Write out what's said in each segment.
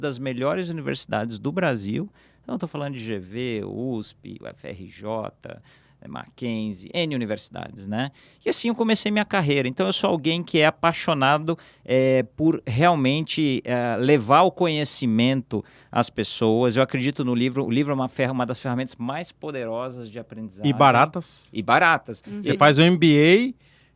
das melhores universidades do Brasil. Então, estou falando de GV, USP, UFRJ, Mackenzie, N universidades, né? E assim eu comecei minha carreira. Então, eu sou alguém que é apaixonado por realmente levar o conhecimento às pessoas. Eu acredito no livro. O livro é uma das ferramentas mais poderosas de aprendizagem. E baratas. E baratas. Você faz um MBA,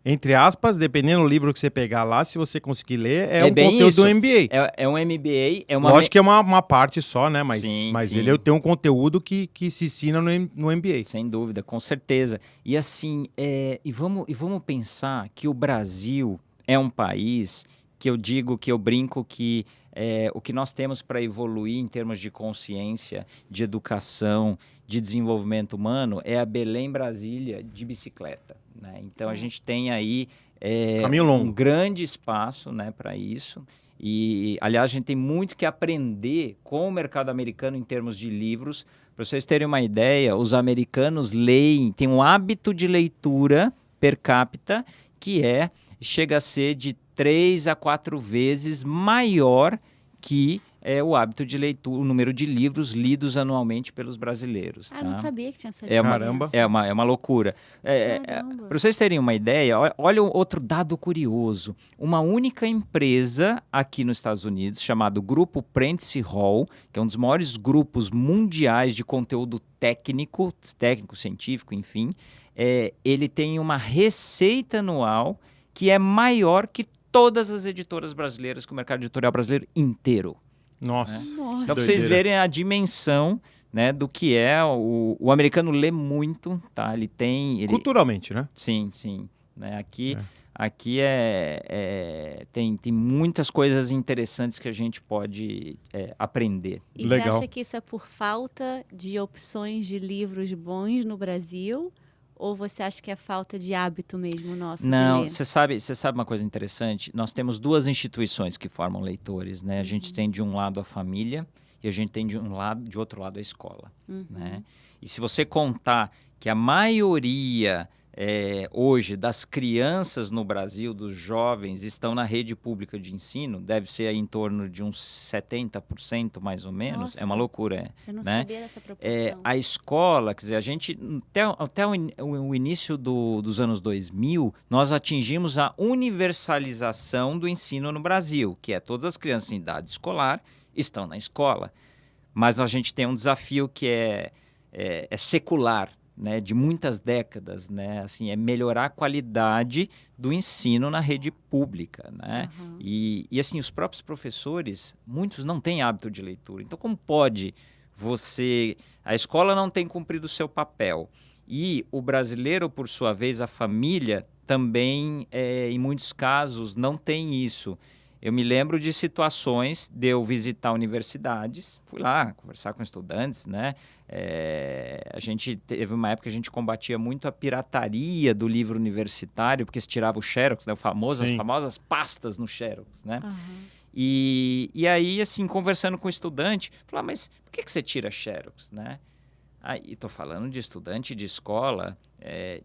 entre aspas, dependendo do livro que você pegar lá, se você conseguir ler, é um conteúdo isso. do MBA. É um MBA. Lógico que é uma parte só, né? Mas Sim. ele tem um conteúdo que se ensina no MBA. Sem dúvida, com certeza. E assim, e vamos pensar que o Brasil é um país que eu brinco que o que nós temos para evoluir em termos de consciência, de educação, de desenvolvimento humano é a Belém-Brasília de bicicleta, né? Então, a gente tem aí um grande espaço, né, para isso. E, aliás, a gente tem muito que aprender com o mercado americano em termos de livros. Para vocês terem uma ideia, os americanos têm um hábito de leitura per capita que chega a ser de 3 a 4 vezes maior que o hábito de leitura, o número de livros lidos anualmente pelos brasileiros. Ah, tá? Não sabia que tinha essa diferença. Caramba. É uma loucura. Para vocês terem uma ideia, olha outro dado curioso. Uma única empresa aqui nos Estados Unidos, chamado Grupo Prentice Hall, que é um dos maiores grupos mundiais de conteúdo técnico, científico, enfim, ele tem uma receita anual que é maior que todas as editoras brasileiras, que o mercado editorial brasileiro inteiro. Nossa. Então, para vocês verem a dimensão, né, do que o americano lê muito, tá? Culturalmente, né? Sim. Né? Aqui tem muitas coisas interessantes que a gente pode aprender. E Legal. Você acha que isso é por falta de opções de livros bons no Brasil? Ou você acha que é falta de hábito mesmo nosso? Não, de ler? você sabe uma coisa interessante? Nós temos duas instituições que formam leitores, né? A gente tem de um lado a família e a gente tem de outro lado a escola, né? E se você contar que a maioria hoje das crianças no Brasil, dos jovens, estão na rede pública de ensino, deve ser aí em torno de uns 70% mais ou menos. Nossa, é uma loucura, eu não né? sabia dessa proporção. A escola, quer dizer, a gente, até o início dos anos 2000, nós atingimos a universalização do ensino no Brasil, que todas as crianças em idade escolar estão na escola. Mas a gente tem um desafio que é secular, né, de muitas décadas, né, assim, melhorar a qualidade do ensino na rede pública, né? E assim, os próprios professores, muitos não têm hábito de leitura. Então, como pode a escola não tem cumprido o seu papel e o brasileiro, por sua vez, a família também, em muitos casos, não tem isso. Eu me lembro de situações de eu visitar universidades, fui lá conversar com estudantes, né? A gente teve uma época que a gente combatia muito a pirataria do livro universitário, porque se tirava o xerox, né? As famosas pastas no xerox, né? E aí, assim, conversando com o estudante, falei, mas por que você tira xerox, né? Aí, estou falando de estudante de escola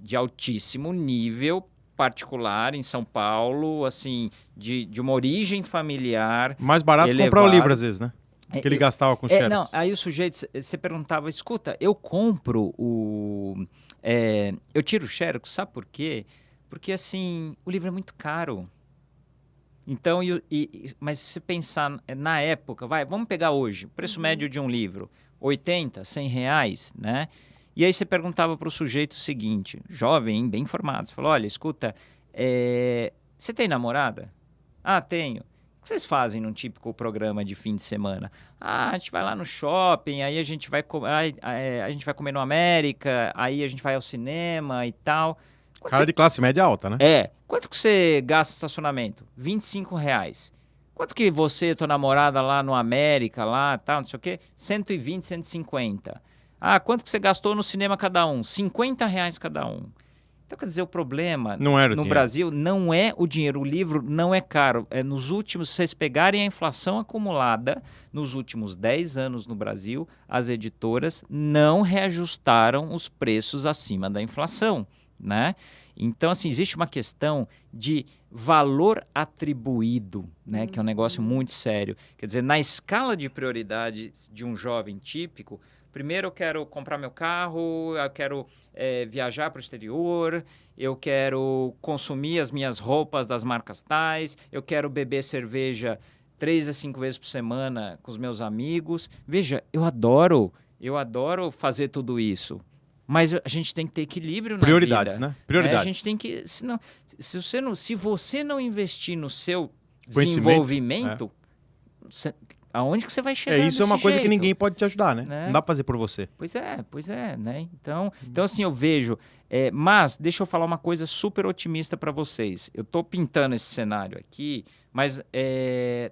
de altíssimo nível particular em São Paulo, assim, de uma origem familiar. Mais barato elevado. comprar o livro, às vezes, né? Que ele gastava com xerox. Não, aí o sujeito, você perguntava, escuta, eu compro eu tiro o xerox, sabe por quê? Porque, assim, o livro é muito caro. Então, mas se você pensar na época, vamos pegar hoje, o preço médio de um livro, 80, 100 reais, né? E aí você perguntava para o sujeito o seguinte, jovem, bem informado, você falou, olha, escuta, você tem namorada? Ah, tenho. O que vocês fazem num típico programa de fim de semana? Ah, a gente vai lá no shopping, aí a gente vai comer no América, aí a gente vai ao cinema e tal. Cara de classe média alta, né? Quanto que você gasta no estacionamento? 25 reais. Quanto que você e tua namorada lá no América, lá, tal, não sei o quê? 120, 150. Ah, quanto que você gastou no cinema cada um? 50 reais cada um. Então, quer dizer, o problema no Brasil não é o dinheiro. O livro não é caro. Se vocês pegarem a inflação acumulada, nos últimos 10 anos no Brasil, as editoras não reajustaram os preços acima da inflação. né? Então, assim, existe uma questão de valor atribuído, né? Que é um negócio muito sério. Quer dizer, na escala de prioridade de um jovem típico, primeiro eu quero comprar meu carro, eu quero viajar para o exterior, eu quero consumir as minhas roupas das marcas tais, eu quero beber cerveja 3 a 5 vezes por semana com os meus amigos. Veja, eu adoro fazer tudo isso. Mas a gente tem que ter equilíbrio na Prioridades, vida. né? Prioridades. A gente tem que... Se você não investir no seu Conhecimento, desenvolvimento, aonde que você vai chegar Isso é uma coisa jeito? que ninguém pode te ajudar, né? Né? Não dá pra fazer por você. Pois é, né? Então assim, eu vejo... mas deixa eu falar uma coisa super otimista para vocês. Eu estou pintando esse cenário aqui, mas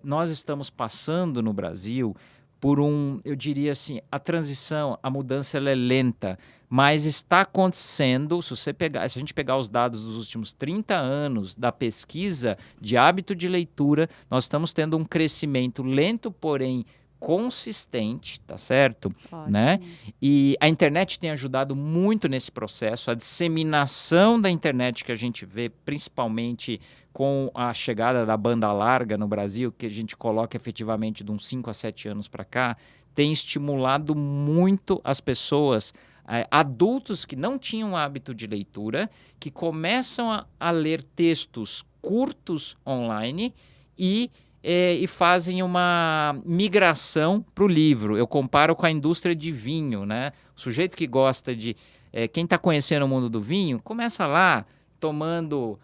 nós estamos passando no Brasil por eu diria assim, a transição, a mudança ela é lenta, mas está acontecendo, se a gente pegar os dados dos últimos 30 anos da pesquisa de hábito de leitura, nós estamos tendo um crescimento lento, porém consistente, tá certo? Ótimo. Né? E a internet tem ajudado muito nesse processo, a disseminação da internet que a gente vê, principalmente com a chegada da banda larga no Brasil, que a gente coloca efetivamente de uns 5 a 7 anos para cá, tem estimulado muito as pessoas, adultos que não tinham hábito de leitura, que começam a ler textos curtos online e fazem uma migração para o livro. Eu comparo com a indústria de vinho, né? O sujeito que gosta de... quem está conhecendo o mundo do vinho, começa lá tomando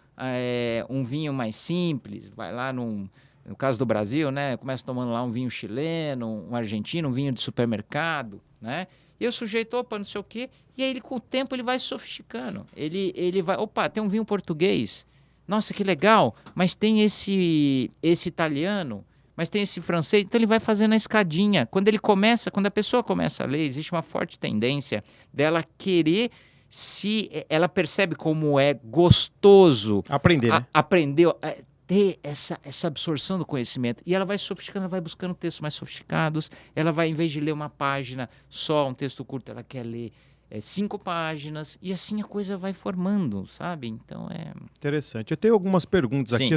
um vinho mais simples, vai lá no caso do Brasil, né? Começa tomando lá um vinho chileno, um argentino, um vinho de supermercado, né? E o sujeito, opa, não sei o quê, e aí com o tempo ele vai se sofisticando. Ele vai, opa, tem um vinho português, nossa, que legal, mas tem esse italiano, mas tem esse francês, então ele vai fazendo a escadinha. Quando a pessoa começa a ler, existe uma forte tendência dela querer, se ela percebe como é gostoso Aprender, né? aprender, ter essa absorção do conhecimento. E ela vai sofisticando, ela vai buscando textos mais sofisticados, ela vai, em vez de ler uma página só, um texto curto, ela quer ler 5 páginas, e assim a coisa vai formando, sabe? Então Interessante. Eu tenho algumas perguntas Sim. aqui.